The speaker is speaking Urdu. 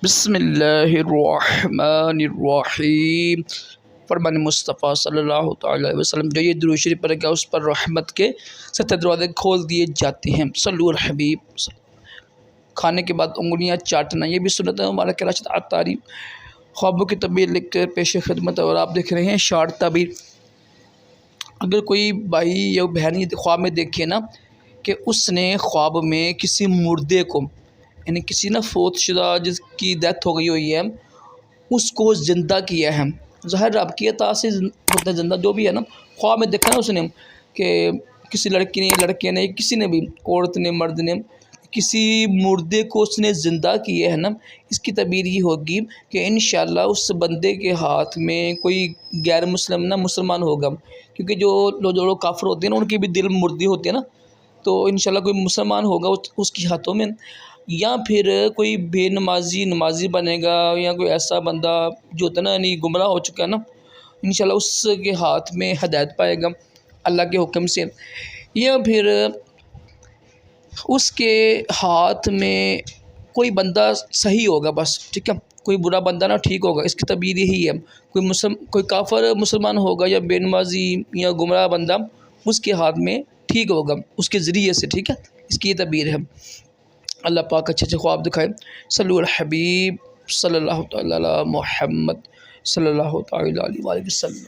بسم اللہ الرحمن الرحیم۔ فرمان مصطفیٰ صلی اللہ تعالی علیہ وسلم جو یہ درود شریف پڑھے گا اس پر رحمت کے 7 دروازے کھول دیے جاتے ہیں۔ صلو علی الحبیب۔ کھانے کے بعد انگلیاں چاٹنا یہ بھی سنت ہے مبارک راشد عطاری۔ خوابوں کی تعبیر لکھ کر پیش خدمت اور آپ دیکھ رہے ہیں شارٹ تعبیر۔ اگر کوئی بھائی یا بہن خواب میں دیکھے نا کہ اس نے خواب میں کسی مردے کو یعنی کسی فوت شدہ جس کی ڈیتھ ہو گئی ہوئی ہے اس کو زندہ کیا ہے، ظاہر رب کی عطا سے ہوتا ہے زندہ جو بھی ہے نا، خواب میں دیکھا نا اس نے کہ کسی لڑکے نے کسی نے بھی عورت نے مرد نے کسی مردے کو اس نے زندہ کیا ہے نا، اس کی تعبیر یہ ہوگی کہ انشاءاللہ اس بندے کے ہاتھ میں کوئی غیر مسلم نہ مسلمان ہوگا، کیونکہ جو لوگ کافر ہوتے ہیں نا ان کی بھی دل مردی ہوتی ہے نا، تو انشاءاللہ کوئی مسلمان ہوگا اس کے ہاتھوں میں، یا پھر کوئی بے نمازی بنے گا، یا کوئی ایسا بندہ جو ہوتا ہے نا یعنی گمراہ ہو چکا ہے نا، انشاءاللہ اس کے ہاتھ میں ہدایت پائے گا اللہ کے حکم سے، یا پھر اس کے ہاتھ میں کوئی بندہ صحیح ہوگا بس، ٹھیک ہے، کوئی برا بندہ نہ ٹھیک ہوگا، اس کی تعبیر یہی ہے، کوئی کافر مسلمان ہوگا یا بے نمازی یا گمراہ بندہ اس کے ہاتھ میں ٹھیک ہوگا اس کے ذریعے سے، ٹھیک ہے، اس کی یہ تعبیر ہے۔ اللہ پاک اچھے خواب دکھائے۔ صلو علی الحبیب صلی اللہ تعالی علی محمد صلی اللہ تعالی علیہ وسلم۔